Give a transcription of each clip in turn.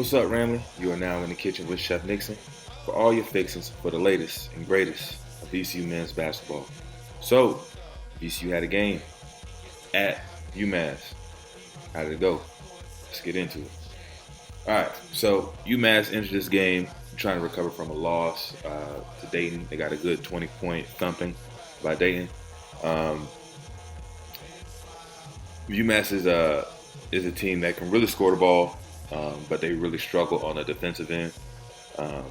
What's up, Ramley? You are now in the kitchen with Chef Nixon for all your fixings for the latest and greatest of VCU men's basketball. So, VCU had a game at UMass. How did it go? Let's get into it. All right, so UMass entered this game trying to recover from a loss to Dayton. They got a good 20-point thumping by Dayton. Um, UMass is a team that can really score the ball, but they really struggle on the defensive end. Um,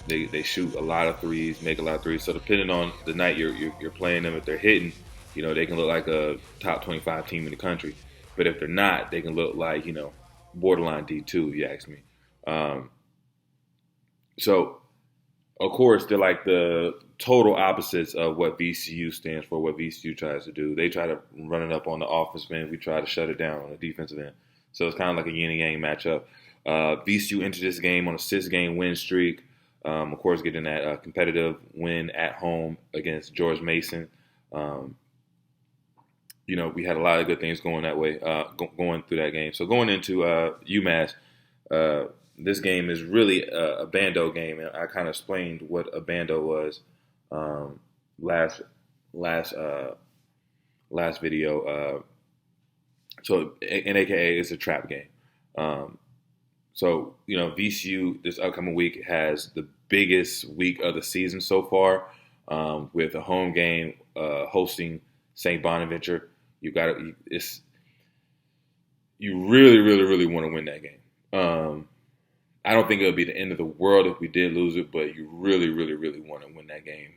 they shoot a lot of threes, make a lot of threes. So depending on the night you're playing them, if they're hitting, they can look like a top 25 team in the country. But if they're not, they can look like borderline D2, if you ask me. Um, so of course they're like the total opposites of what VCU stands for, what VCU tries to do. They try to run it up on the offensive end. We try to shut it down on the defensive end. So it's kind of like a yin and yang matchup. VCU entered this game on a 6-game win streak. Of course, getting that competitive win at home against George Mason. We had a lot of good things going that way, going through that game. So going into UMass, this game is really a bando game, and I kind of explained what a bando was last video. So in AKA, it's a trap game. VCU this upcoming week has the biggest week of the season so far, with a home game hosting St. Bonaventure. You really, really, really want to win that game. I don't think it would be the end of the world if we did lose it, but you really, really, really want to win that game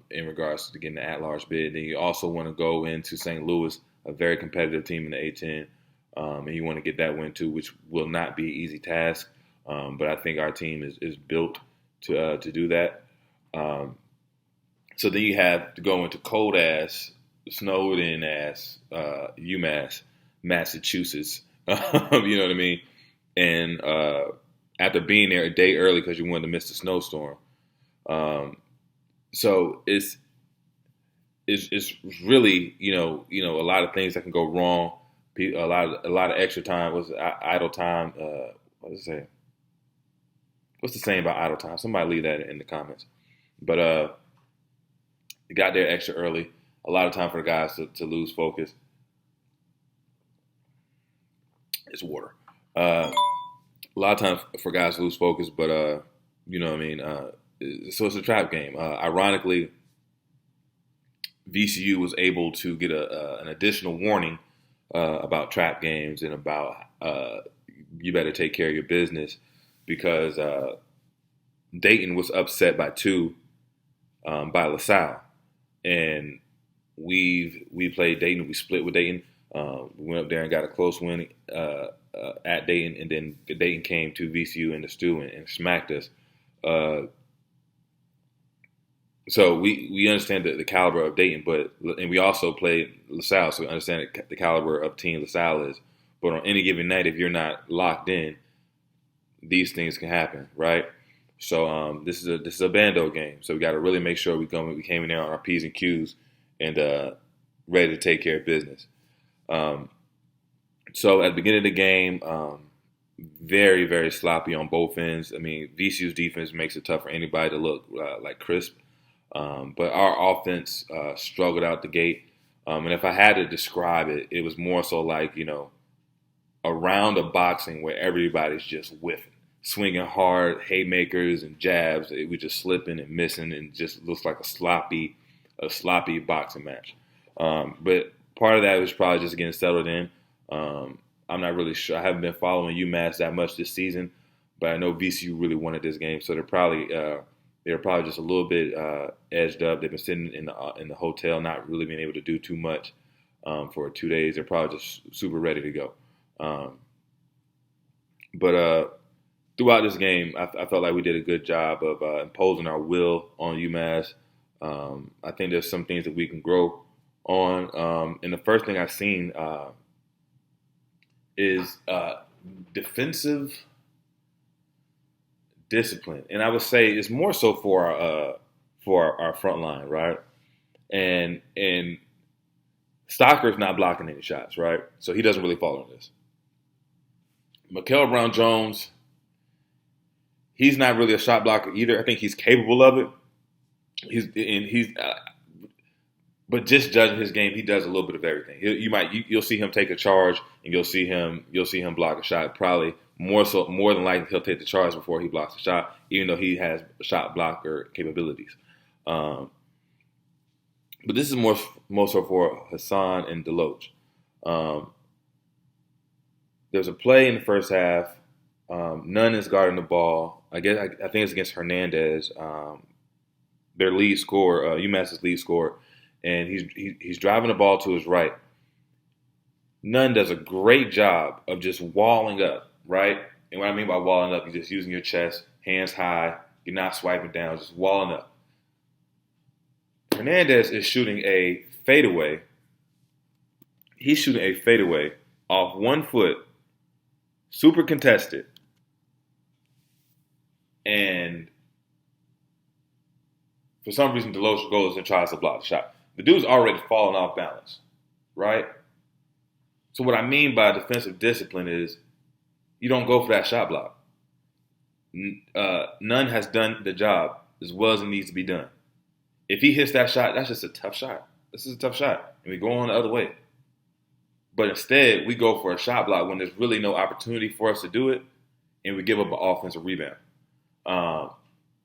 in regards to getting the at-large bid. Then you also want to go into St. Louis, a very competitive team in the A-10, and you want to get that win too, which will not be an easy task. But I think our team is built to do that. So then you have to go into cold-ass, snowed-in-ass UMass, Massachusetts. You know what I mean? And after being there a day early because you wanted to miss the snowstorm. So it's really, a lot of things that can go wrong. A lot of extra time was idle time. What does it say? What's the saying about idle time? Somebody leave that in the comments. But it got there extra early. A lot of time for the guys to lose focus. It's water. A lot of time for guys to lose focus, but so it's a trap game. Ironically, VCU was able to get an additional warning about trap games and about you better take care of your business, because Dayton was upset by 2 by LaSalle, and we played Dayton. We split with Dayton. We went up there and got a close win at Dayton, and then Dayton came to VCU in the stew and smacked us. So we understand the caliber of Dayton, and we also played LaSalle, so we understand the caliber of team LaSalle is. But on any given night, if you're not locked in, these things can happen, right? So this is a bando game, so we got to really make sure we came in there on our P's and Q's and ready to take care of business. So at the beginning of the game, very, very sloppy on both ends. I mean, VCU's defense makes it tough for anybody to look like crisp. But our offense struggled out the gate. And if I had to describe it, it was more so like, a round of boxing where everybody's just whiffing, swinging hard, haymakers and jabs. We just slipping and missing, and just looks like a sloppy boxing match. But part of that was probably just getting settled in. I'm not really sure. I haven't been following UMass that much this season, but I know VCU really wanted this game, so they're probably just a little bit edged up. They've been sitting in the hotel, not really being able to do too much for 2 days. They're probably just super ready to go. But throughout this game, I felt like we did a good job of imposing our will on UMass. I think there's some things that we can grow on. And the first thing I've seen is defensive discipline, and I would say it's more so for our front line, right? And Stocker's not blocking any shots, right? So he doesn't really fall on this. Mikel Brown-Jones He's not really a shot blocker either. I think he's capable of it. But just judging his game, he does a little bit of everything. You'll see him take a charge, and you'll see him block a shot. Probably more than likely, he'll take the charge before he blocks a shot, even though he has shot blocker capabilities. But this is more so for Hassan and Deloach. There's a play in the first half. Nunn is guarding the ball. I think it's against Hernandez, their lead scorer, UMass's lead scorer, and he's driving the ball to his right. Nunn does a great job of just walling up, right? And what I mean by walling up, you're just using your chest, hands high. You're not swiping down, just walling up. Hernandez is shooting a fadeaway. He's shooting a fadeaway off 1 foot, super contested. And for some reason, Deloach goes and tries to block the shot. The dude's already fallen off balance, right? So what I mean by defensive discipline is you don't go for that shot block. Nunn has done the job as well as it needs to be done. If he hits that shot, that's just a tough shot. This is a tough shot. And we go on the other way. But instead, we go for a shot block when there's really no opportunity for us to do it, and we give up an offensive rebound.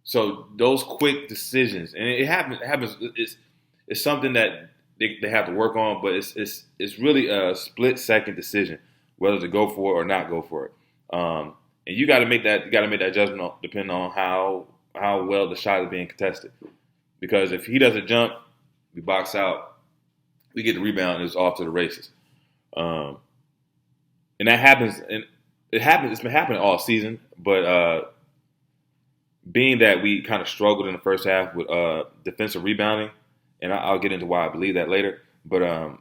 So those quick decisions, and it happens. It's something that they have to work on, but it's really a split-second decision whether to go for it or not go for it. And you got to make that judgment depending on how well the shot is being contested. Because if he doesn't jump, we box out, we get the rebound, and it's off to the races. And that happens, and it's been happening all season. But being that we kind of struggled in the first half with defensive rebounding, and I'll get into why I believe that later. But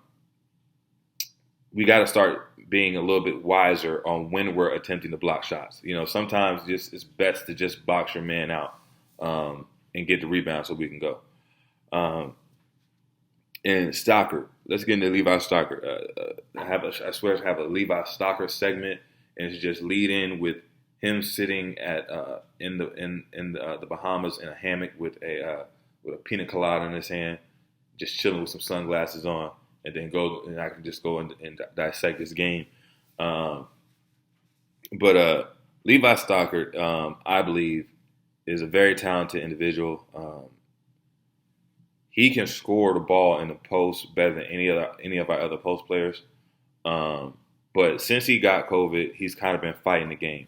we got to start being a little bit wiser on when we're attempting to block shots. Sometimes it's best to just box your man out and get the rebound so we can go. And Stocker, let's get into Levi Stocker. I swear I have a Levi Stocker segment, and it's just lead in with him sitting at in the Bahamas in a hammock with a pina colada in his hand, just chilling with some sunglasses on, and then I can just go and dissect this game. But Levi Stocker, I believe, is a very talented individual. He can score the ball in the post better than any of our other post players. But since he got COVID, he's kind of been fighting the game.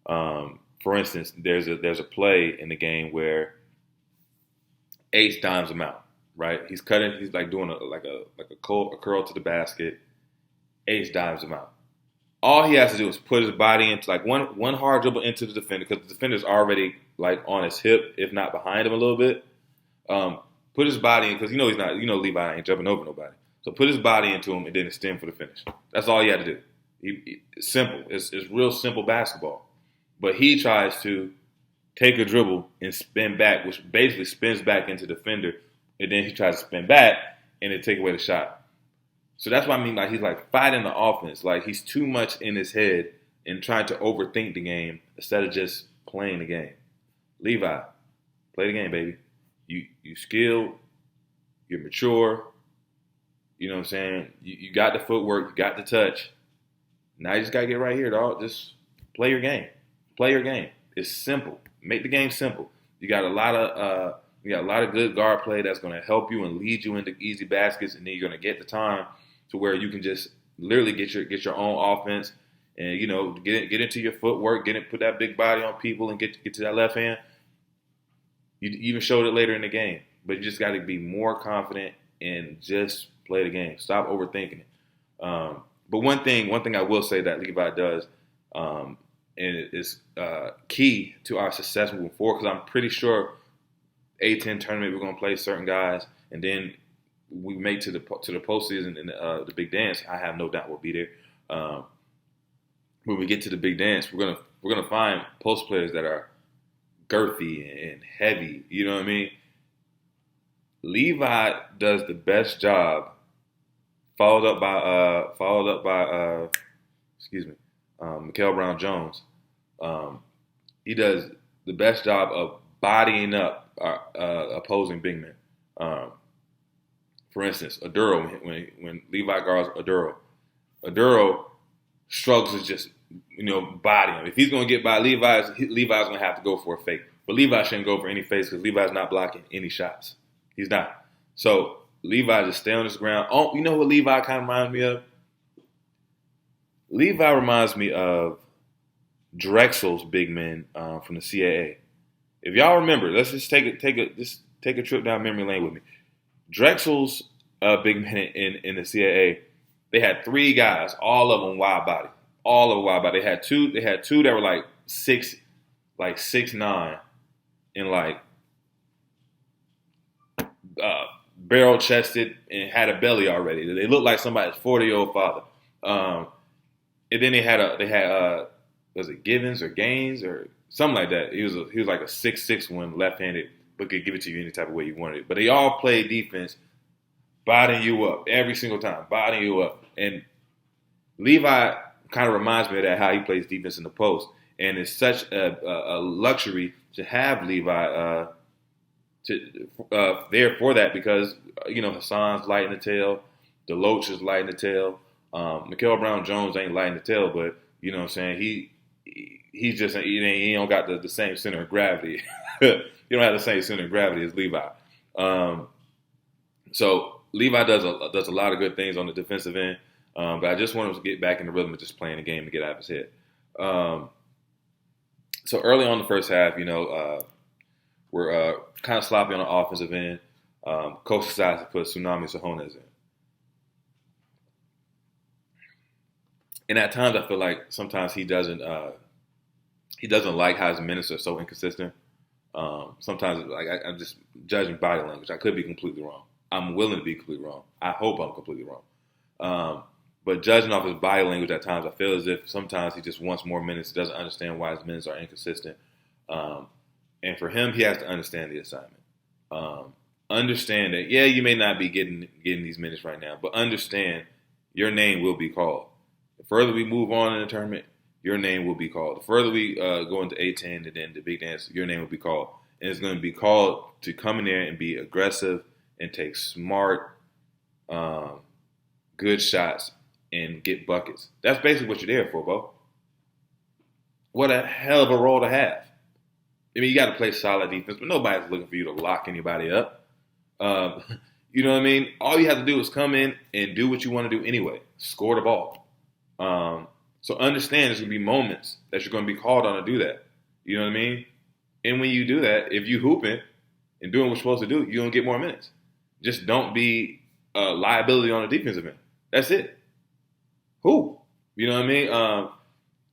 For instance, there's a play in the game where H dimes him out. Right, he's like doing a curl to the basket. H dimes him out. All he has to do is put his body into like one hard dribble into the defender, because the defender's already like on his hip, if not behind him a little bit. Put his body in, because he's not, Levi ain't jumping over nobody. So put his body into him and then extend for the finish. That's all he had to do. It's simple. It's real simple basketball. But he tries to take a dribble and spin back, which basically spins back into the defender, and then he tries to spin back and then take away the shot. So that's what I mean. Like, he's like fighting the offense. Like, he's too much in his head and trying to overthink the game instead of just playing the game. Levi, play the game, baby. You skilled, you're mature, you know what I'm saying? You got the footwork, you got the touch. Now you just got to get right here, dog. Just play your game. Play your game. It's simple. Make the game simple. You got a lot of good guard play that's going to help you and lead you into easy baskets, and then you're going to get the time to where you can just literally get your own offense and get into your footwork, put that big body on people and get to that left hand. You even showed it later in the game, but you just got to be more confident and just play the game. Stop overthinking it. But one thing I will say that Levi does, and it is key to our success moving forward, because I'm pretty sure A10 tournament we're going to play certain guys, and then we make to the postseason and the big dance. I have no doubt we'll be there. When we get to the big dance, we're gonna find post players that are girthy and heavy. You know what I mean? Levi does the best job, followed up by Mikael Brown-Jones. He does the best job of bodying up opposing big men. For instance, Aduro, when Levi guards Aduro struggles to just, body him. If he's going to get by Levi's going to have to go for a fake. But Levi shouldn't go for any fakes because Levi's not blocking any shots. He's not. So Levi just stay on his ground. Oh, you know what Levi kind of reminds me of? Levi reminds me of Drexel's big men from the CAA. If y'all remember, let's just take a trip down memory lane with me. Drexel's big men in the CAA, they had 3 guys, all of them wide body. All of them wide body. They had two that were like 6'9", and barrel chested and had a belly already. They looked like somebody's 40-year-old father. And then they had was it Givens or Gaines or something like that. He was like a 6'6" one, left-handed, but could give it to you any type of way you wanted it. But they all played defense, bodying you up every single time, bodying you up. And Levi kind of reminds me of that, how he plays defense in the post. And it's such a luxury to have Levi there for that because, Hassan's light in the tail, Deloach is light in the tail. Mikael Brown-Jones ain't light in the tail, but, you know what I'm saying, he don't got the same center of gravity. You don't have the same center of gravity as Levi. So Levi does a lot of good things on the defensive end. But I just want him to get back in the rhythm of just playing the game and get out of his head. So early on in the first half, we're kind of sloppy on the offensive end. Coach decides to put Tsunami Sahones in. And at times, I feel like sometimes he doesn't like how his minutes are so inconsistent. Sometimes, I'm just judging body language. I could be completely wrong. I'm willing to be completely wrong. I hope I'm completely wrong. But judging off his body language at times, I feel as if sometimes he just wants more minutes, doesn't understand why his minutes are inconsistent. And for him, he has to understand the assignment. Understand that, you may not be getting these minutes right now, but understand your name will be called. The further we move on in the tournament, your name will be called. The further we go into A-10 and then the big dance, your name will be called. And it's going to be called to come in there and be aggressive and take smart, good shots and get buckets. That's basically what you're there for, Bo. What a hell of a role to have. I mean, you got to play solid defense, but nobody's looking for you to lock anybody up. You know what I mean? All you have to do is come in and do what you want to do anyway. Score the ball. So understand there's going to be moments that you're going to be called on to do that. You know what I mean? And when you do that, if you hooping and doing what you're supposed to do, you're going to get more minutes. Just don't be a liability on the defensive end. That's it. Who? You know what I mean?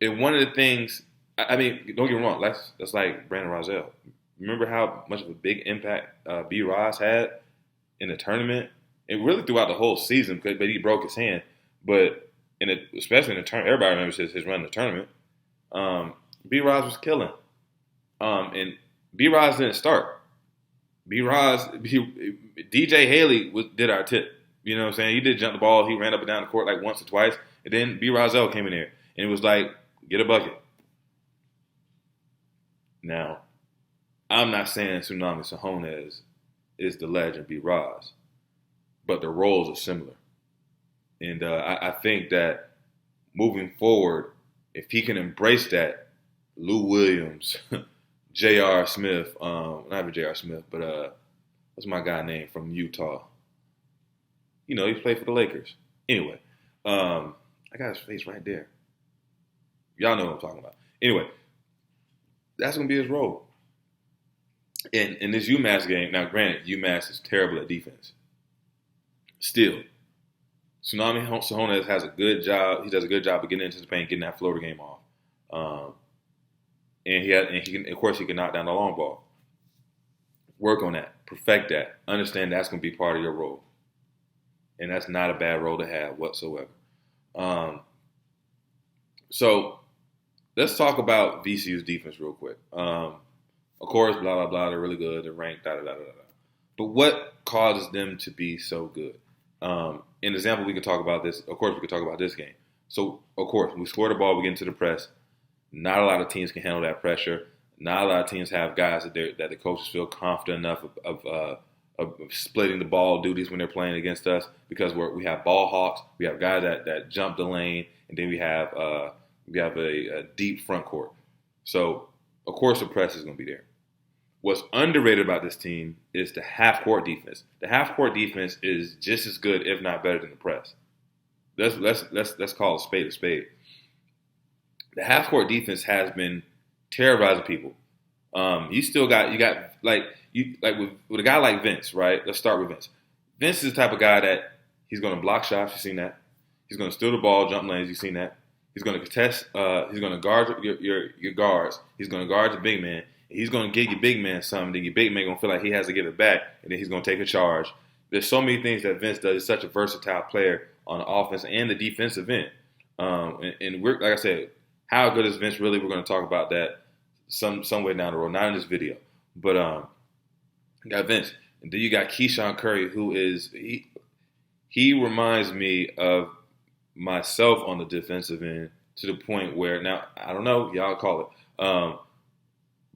And one of the things, don't get me wrong, that's like Brandon Rozelle. Remember how much of a big impact B. Roz had in the tournament? And really throughout the whole season, but he broke his hand. But especially in the tournament, everybody remembers his run in the tournament. B. Roz was killing. And B. Roz didn't start. DJ Haley did our tip. You know what I'm saying? He did jump the ball. He ran up and down the court like once or twice. And then B. Rozelle came in there. And it was like, get a bucket. Now, I'm not saying Tsunami Sahones is the legend B. Roz. But the roles are similar. And I think that moving forward, if he can embrace that, Lou Williams, J.R. Smith, not even J.R. Smith, but what's my guy name from Utah? He played for the Lakers. Anyway, I got his face right there. Y'all know what I'm talking about. Anyway, that's going to be his role. In this UMass game, now granted, UMass is terrible at defense. Still, Tsunami Sahones has a good job. He does a good job of getting into the paint, getting that floater game off. And he can, of course, he can knock down the long ball. Work on that. Perfect that. Understand that's going to be part of your role. And that's not a bad role to have whatsoever. So let's talk about VCU's defense real quick. Of course, blah, blah, blah. They're really good. They're ranked, da, da, da, da, da. But what causes them to be so good? An example, we can talk about this. Of course, we could talk about this game. So, of course, we score the ball, we get into the press. Not a lot of teams can handle that pressure. Not a lot of teams have guys that the coaches feel confident enough of splitting the ball duties when they're playing against us, because we have ball hawks, we have guys that jump the lane, and then we have a deep front court. So of course the press is going to be there. What's underrated about this team is the half court defense. The half court defense is just as good, if not better, than the press. Let's call a spade a spade. The half court defense has been terrorizing people. You got with a guy like Vince, right? Let's start with Vince. Vince is the type of guy that he's going to block shots. You've seen that. He's going to steal the ball, jump lanes. You've seen that. He's going to contest. He's going to guard your guards. He's going to guard the big man. He's going to give your big man something. Then your big man going to feel like he has to give it back, and then he's going to take a charge. There's so many things that Vince does. He's such a versatile player on the offense and the defensive end. And we're, like I said, how good is Vince really? We're going to talk about that somewhere down the road, not in this video. But you got Vince, and then you got Keyshawn Curry, who is he reminds me of myself on the defensive end, to the point where, now I don't know, y'all call it,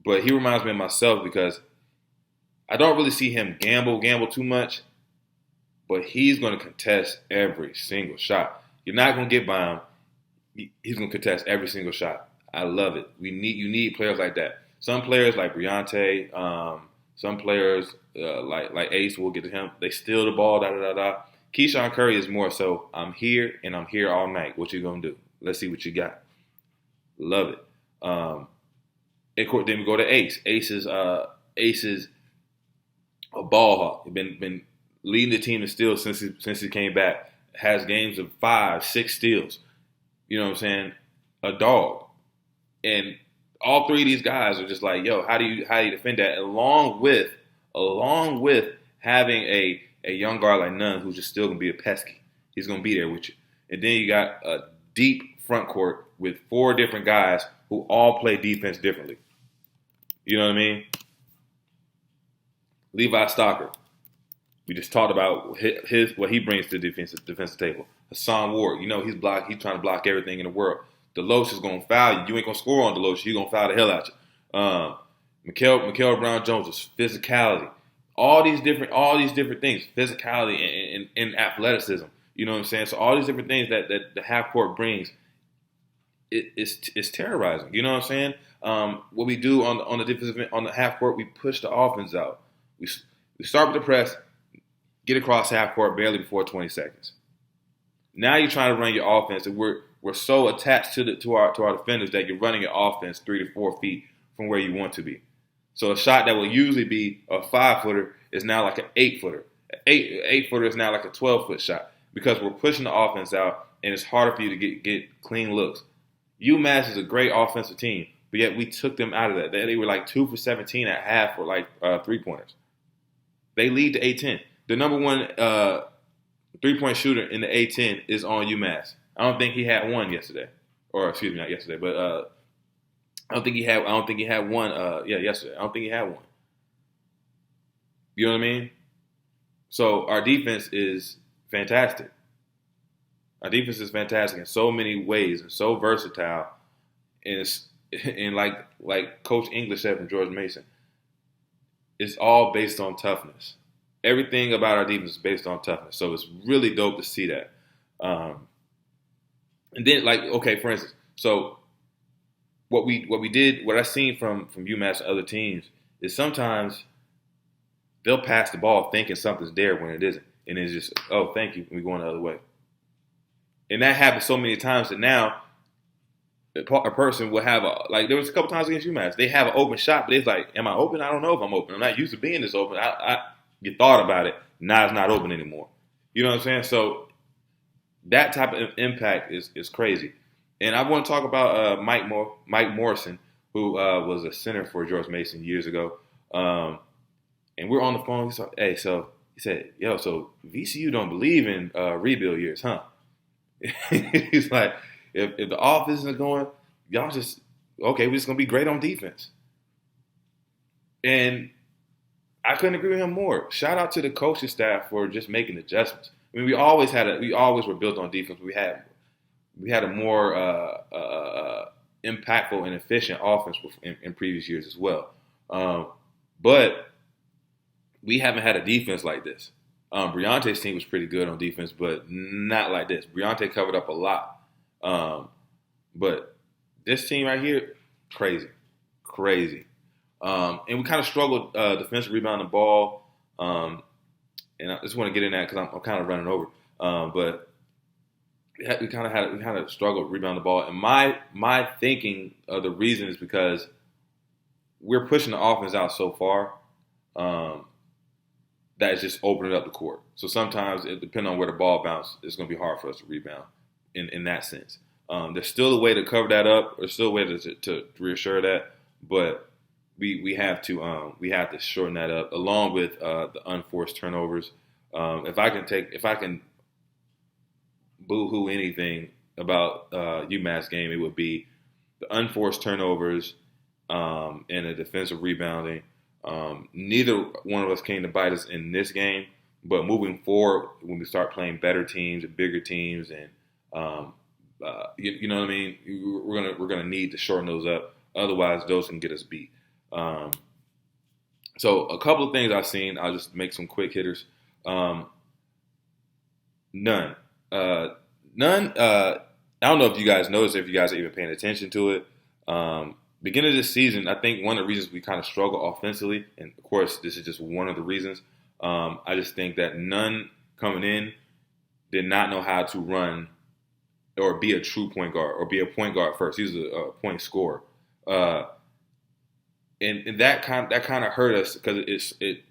but he reminds me of myself because I don't really see him gamble too much, but he's going to contest every single shot. You're not going to get by him. He's going to contest every single shot. I love it. You need players like that. Some players like Briante, some players like Ace, will get to him. They steal the ball, da-da-da-da. Keyshawn Curry is more so, I'm here and I'm here all night. What you going to do? Let's see what you got. Love it. Then we go to Ace. Ace is a ball hawk. He's been leading the team in steals since he came back. Has games of 5, 6 steals. You know what I'm saying? A dog. And all three of these guys are just like, yo, how do you defend that? Along with having a young guard like Nunn, who's just still gonna be a pesky. He's gonna be there with you. And then you got a deep front court with 4 different guys who all play defense differently. You know what I mean? Levi Stocker. We just talked about what he brings to the defensive table. Hassan Ward, he's trying to block everything in the world. Deloach is going to foul you. You ain't going to score on Deloach. He's going to foul the hell out you. Mikael Brown-Jones' physicality. All these different things. Physicality and athleticism. You know what I'm saying? So all these different things that the half court brings, it's terrorizing. You know what I'm saying? What we do on the defensive end, on the half court, we push the offense out. We start with the press, get across half court barely before 20 seconds. Now you're trying to run your offense, and we're so attached to our defenders that you're running your offense 3 to 4 feet from where you want to be. So a shot that will usually be a 5-footer is now like an 8-footer. An 8-footer is now like a 12-foot shot, because we're pushing the offense out, and it's harder for you to get clean looks. UMass is a great offensive team, but yet we took them out of that. They were like 2 for 17 at half for like 3-pointers. They lead to A-10. The number one 3-point shooter in the A-10 is on UMass. I don't think he had one yesterday, or excuse me, not yesterday, but I don't think he had one. Yesterday. I don't think he had one. You know what I mean? So our defense is fantastic. Our defense is fantastic in so many ways and so versatile. And like Coach English said from George Mason, it's all based on toughness. Everything about our defense is based on toughness. So it's really dope to see that. And then, for instance, so what I've seen from UMass and other teams is sometimes they'll pass the ball thinking something's there when it isn't. And it's just, oh, thank you, and we're going the other way. And that happens so many times that now a person will have there was a couple times against UMass, they have an open shot, but it's like, am I open? I don't know if I'm open. I'm not used to being this open. You thought about it. Now it's not open anymore. You know what I'm saying? So that type of impact is crazy. And I want to talk about Mike Morrison, who was a center for George Mason years ago. And we're on the phone. He said, yo, so VCU don't believe in rebuild years, huh? He's like, if the offense isn't going, y'all just, okay, we're just going to be great on defense. And I couldn't agree with him more. Shout out to the coaching staff for just making adjustments. I mean, we always were built on defense. We had a more impactful and efficient offense in previous years as well. But we haven't had a defense like this. Briante's team was pretty good on defense, but not like this. Briante covered up a lot. But this team right here, crazy. And we kind of struggled defensive rebounding the ball. And I just want to get in that because I'm kind of running over. But we kind of struggled rebounding the ball. And my thinking of the reason is because we're pushing the offense out so far that it's just opening up the court. So sometimes, depending on where the ball bounces, it's going to be hard for us to rebound in that sense. There's still a way to cover that up. There's still a way to reassure that, but we have to shorten that up along with the unforced turnovers. If I can boo-hoo anything about UMass game, it would be the unforced turnovers and the defensive rebounding. Neither one of us came to bite us in this game, but moving forward, when we start playing better teams and bigger teams, and you know what I mean, we're gonna need to shorten those up. Otherwise, those can get us beat. So a couple of things I've seen. I'll just make some quick hitters. None. I don't know if you guys noticed, if you guys are even paying attention to it. Beginning of this season, I think one of the reasons we kind of struggle offensively, and of course this is just one of the reasons, I just think that none coming in did not know how to run or be a true point guard or be a point guard first. He's a point scorer. And that kind of hurt us because it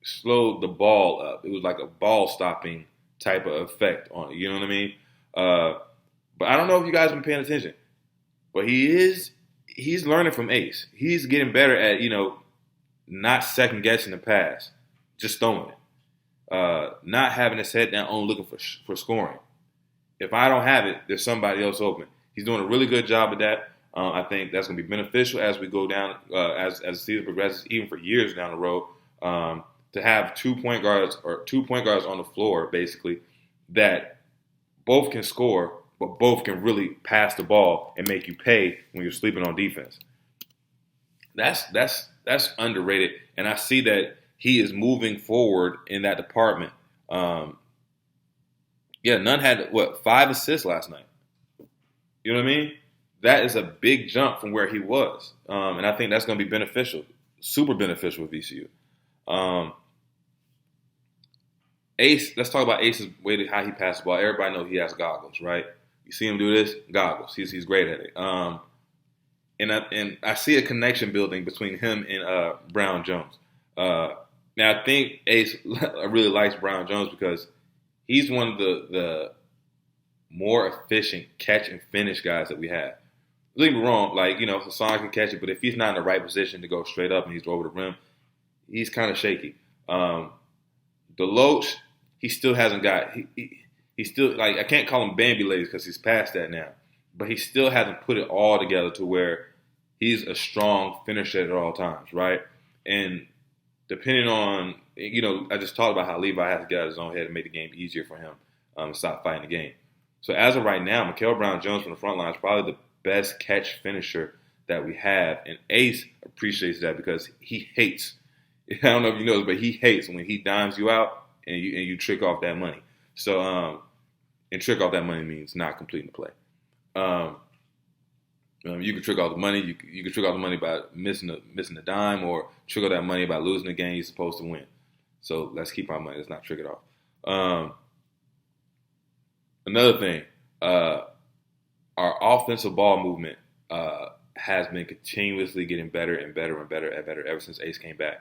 slowed the ball up. It was like a ball stopping type of effect on it. You know what I mean? But I don't know if you guys have been paying attention, but he's learning from Ace. He's getting better at, not second guessing the pass, just throwing it, not having his head down, only looking for scoring. If I don't have it, there's somebody else open. He's doing a really good job of that. I think that's going to be beneficial as we go down, as the season progresses, even for years down the road, to have two point guards on the floor, basically, that both can score, but both can really pass the ball and make you pay when you're sleeping on defense. That's underrated, and I see that he is moving forward in that department. None had 5 assists last night. You know what I mean? That is a big jump from where he was, and I think that's going to be beneficial, super beneficial with VCU. Ace, let's talk about Ace's way to how he passes the ball. Everybody knows he has goggles, right? You see him do this, goggles. He's great at it. And I see a connection building between him and Brown Jones. Now I think Ace really likes Brown Jones because he's one of the more efficient catch and finish guys that we have. Don't get me wrong, Hassan can catch it, but if he's not in the right position to go straight up and he's over the rim, he's kind of shaky. Deloach, he still hasn't got. He still, I can't call him Bambi legs because he's past that now, but he still hasn't put it all together to where he's a strong finisher at all times, right? And depending on, I just talked about how Levi has to get out of his own head and make the game easier for him to stop fighting the game. So as of right now, Mikael Brown-Jones from the front line is probably the best catch finisher that we have, and Ace appreciates that because he hates. I don't know if you know this, but he hates when he dimes you out and you trick off that money. So, and trick off that money means not completing the play. You can trick off the money. You can trick off the money by missing a dime, or trick off that money by losing the game you're supposed to win. So let's keep our money. Let's not trick it off. Another thing, our offensive ball movement has been continuously getting better and better and better and better ever since Ace came back.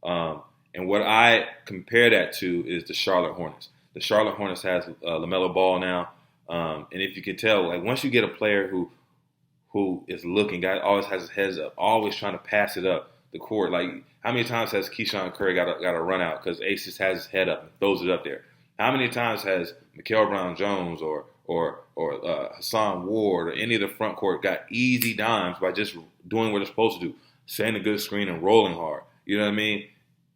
And what I compare that to is the Charlotte Hornets. The Charlotte Hornets has LaMelo Ball now, and if you can tell, once you get a player who is looking, guy always has his heads up, always trying to pass it up the court. How many times has Keyshawn Curry got a run out because Ace just has his head up and throws it up there? How many times has Mikael Brown-Jones or Hassan Ward or any of the front court got easy dimes by just doing what they're supposed to do, setting a good screen and rolling hard? You know what I mean?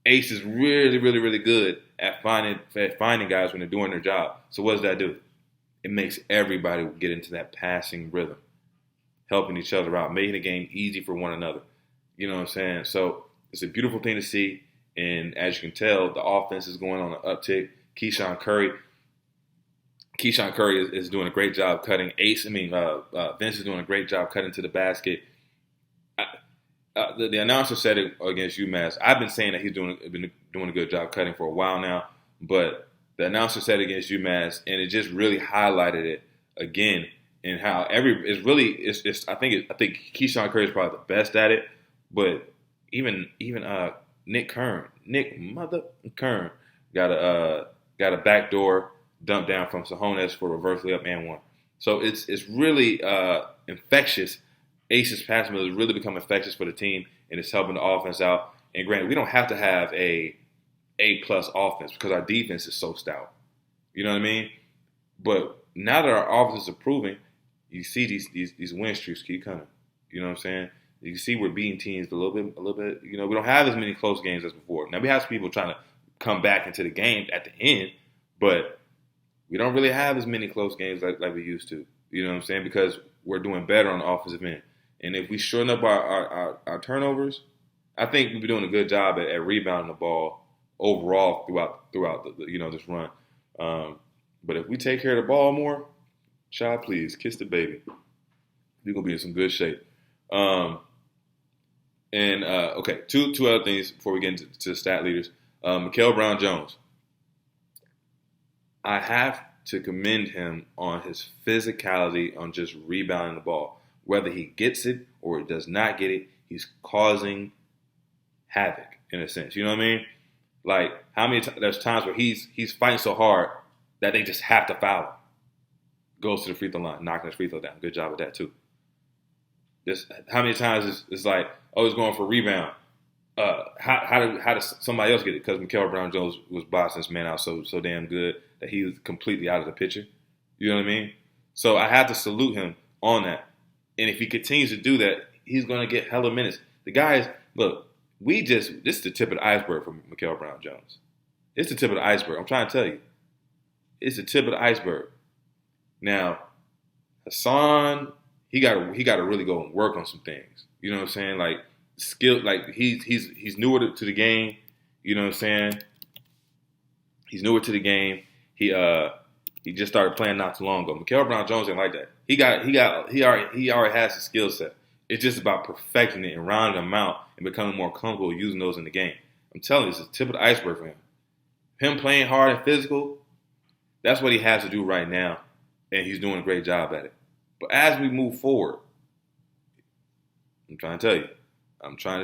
Ace is really, really, really good at finding guys when they're doing their job. So what does that do? It makes everybody get into that passing rhythm. helping each other out, making the game easy for one another. You know what I'm saying? So it's a beautiful thing to see. And as you can tell, the offense is going on an uptick. Keyshawn Curry is doing a great job cutting. Vince is doing a great job cutting to the basket. The announcer said it against UMass. I've been saying that he's been doing a good job cutting for a while now, but the announcer said it against UMass, and it just really highlighted it again. And how I think Keyshawn Curry is probably the best at it, but even Nick Kern got a backdoor dump down from Sahones for reverse layup and one. So it's really infectious. Ace's passing has really become infectious for the team, and it's helping the offense out. And granted, we don't have to have a A-plus offense because our defense is so stout. You know what I mean? But now that our offense is improving, you see these win streaks keep coming. You know what I'm saying? You can see we're beating teams a little bit. You know, we don't have as many close games as before. Now we have some people trying to come back into the game at the end, but we don't really have as many close games like we used to. You know what I'm saying? Because we're doing better on the offensive end. And if we shorten up our turnovers, I think we'll be doing a good job at rebounding the ball overall throughout this run. But if we take care of the ball more, child, please kiss the baby. We're gonna be in some good shape. Okay, two other things before we get into the stat leaders. Mikael Brown-Jones. I have to commend him on his physicality on just rebounding the ball. Whether he gets it or he does not get it, he's causing havoc in a sense. You know what I mean? Like how many there's times where he's fighting so hard that they just have to foul him. Goes to the free throw line, knocking his free throw down. Good job with that too. Just how many times it's like, oh, he's going for a rebound. How does somebody else get it? Because Mikael Brown-Jones was boxing this man out so damn good that he was completely out of the picture. You know what I mean? So I have to salute him on that. And if he continues to do that, he's going to get hella minutes. The guys, look, this is the tip of the iceberg for Mikael Brown-Jones. It's the tip of the iceberg. I'm trying to tell you. It's the tip of the iceberg. Now, Hassan, he got to really go and work on some things. You know what I'm saying? Like skill, like he's newer to the game. You know what I'm saying? He's newer to the game. He just started playing not too long ago. Mikael Brown-Jones ain't like that. He already has the skill set. It's just about perfecting it and rounding them out and becoming more comfortable using those in the game. I'm telling you, it's the tip of the iceberg for him. Him playing hard and physical, that's what he has to do right now, and he's doing a great job at it. But as we move forward, I'm trying to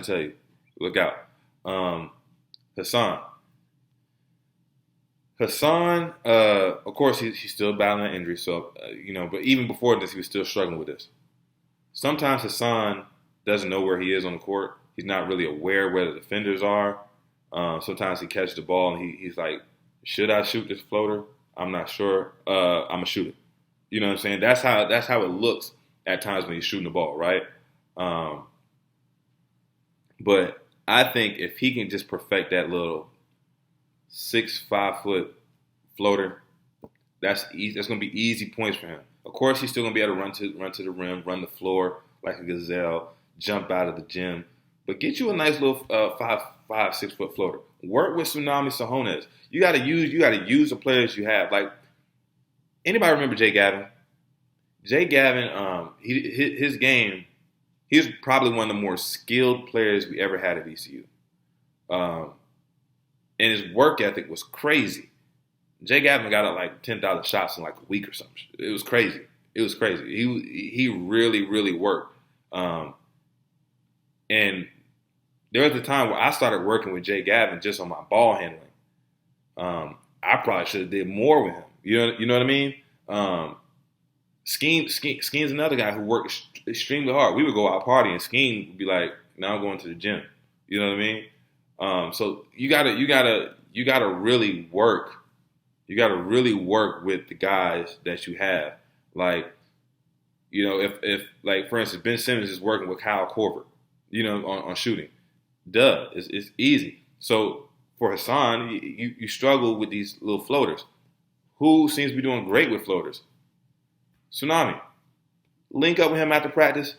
tell you, look out. Hassan, of course, he's still battling an injury, so, but even before this, he was still struggling with this. Sometimes Hassan doesn't know where he is on the court. He's not really aware where the defenders are. Sometimes he catches the ball and he's like, should I shoot this floater? I'm not sure. I'm going to shoot it. You know what I'm saying? That's how it looks at times when he's shooting the ball, right? But I think if he can just perfect that little 5 foot floater, that's easy. That's going to be easy points for him. Of course, he's still going to be able to run to the rim, run the floor like a gazelle, jump out of the gym. But get you a nice little 6 foot floater. Work with Tsunami Sahones. You got to use the players you have. Like, anybody remember Jay Gavin? Jay Gavin, his game, he's probably one of the more skilled players we ever had at VCU. And his work ethic was crazy. Jay Gavin got out like 10,000 shots in like a week or something. It was crazy. He really, really worked. And there was a time where I started working with Jay Gavin just on my ball handling. I probably should have did more with him. You know what I mean? Skeen's another guy who worked extremely hard. We would go out partying, and Skeen would be like, "Now I'm going to the gym." You know what I mean? So you gotta really work. You gotta really work with the guys that you have. Like, if like for instance, Ben Simmons is working with Kyle Korver, on shooting. It's easy. So for Hassan, you struggle with these little floaters. Who seems to be doing great with floaters? Tsunami. Link up with him after practice.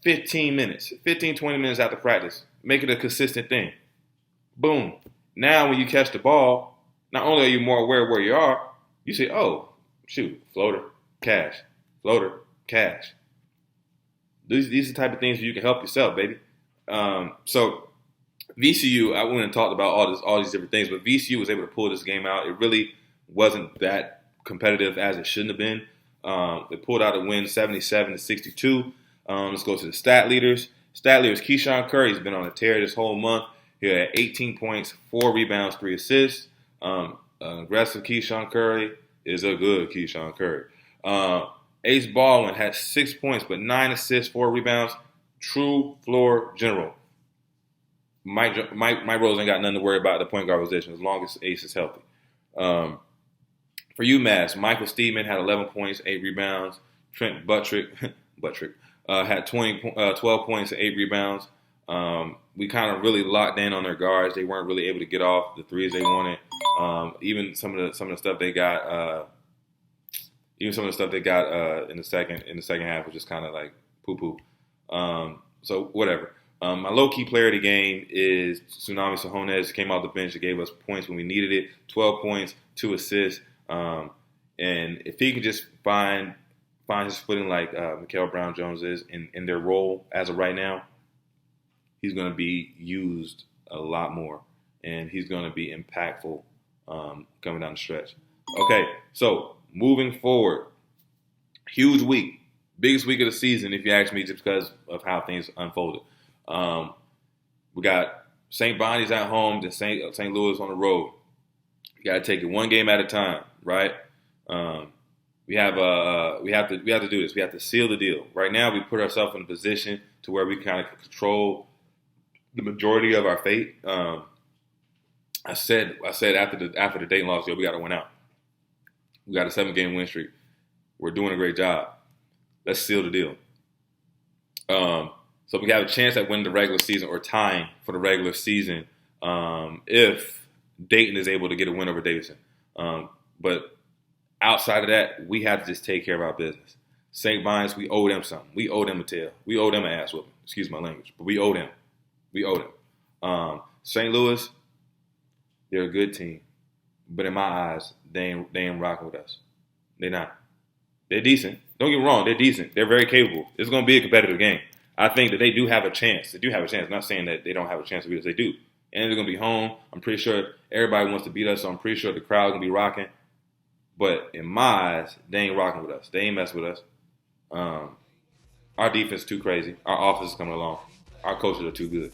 15 minutes, 15, 20 minutes after practice. Make it a consistent thing. Boom. Now when you catch the ball, not only are you more aware of where you are, you say, oh, shoot, floater, cash, floater, cash. These are the type of things you can help yourself, baby. So VCU, I went and talked about all these different things, but VCU was able to pull this game out. It really wasn't that competitive as it shouldn't have been. They pulled out a win 77-62. Let's go to the stat leaders. Stat leaders, Keyshawn Curry's been on a tear this whole month. He had 18 points, 4 rebounds, 3 assists. Aggressive Keyshawn Curry is a good Keyshawn Curry. Ace Baldwin had 6 points, but 9 assists, 4 rebounds. True floor general. Mike Rose ain't got nothing to worry about at the point guard position as long as Ace is healthy. For UMass, Michael Steedman had 11 points, 8 rebounds. Trent Buttrick had 12 points and 8 rebounds. We kind of really locked in on their guards. They weren't really able to get off the threes they wanted. Even some of the stuff they got, in the second half was just kind of like poo poo. So whatever. My low key player of the game is Tsunami Sahones. Came off the bench and gave us points when we needed it. 12 points, 2 assists. And if he can just find his footing like Mikael Brown-Jones is in their role as of right now, he's going to be used a lot more, and he's going to be impactful coming down the stretch. Okay, so moving forward, huge week, biggest week of the season, if you ask me, just because of how things unfolded. We got St. Bonnie's at home, then St. Louis on the road. You got to take it one game at a time, right? We have to do this. We have to seal the deal. Right now, we put ourselves in a position to where we kind of control the majority of our fate. I said after the Dayton loss, we got to win out. We got a 7-game win streak. We're doing a great job. Let's seal the deal. So we have a chance at winning the regular season or tying for the regular season if Dayton is able to get a win over Davidson. But outside of that, we have to just take care of our business. St. Bonnie's, we owe them something. We owe them a tail. We owe them an ass whooping. Excuse my language, but we owe them. We owe them. St. Louis, they're a good team, but in my eyes, they ain't rocking with us. They're not. They're decent. Don't get me wrong. They're decent. They're very capable. It's going to be a competitive game. I think that they do have a chance. They do have a chance. I'm not saying that they don't have a chance to beat us. They do. And they're going to be home. I'm pretty sure everybody wants to beat us, so I'm pretty sure the crowd's going to be rocking. But in my eyes, they ain't rocking with us. They ain't messing with us. Our defense is too crazy. Our offense is coming along. Our coaches are too good.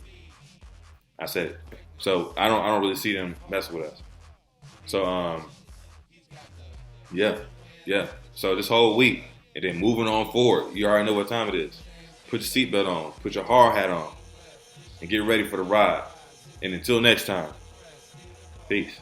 I said it. So I don't really see them messing with us. So yeah. So this whole week, and then moving on forward, you already know what time it is. Put your seatbelt on, put your hard hat on, and get ready for the ride. And until next time, peace.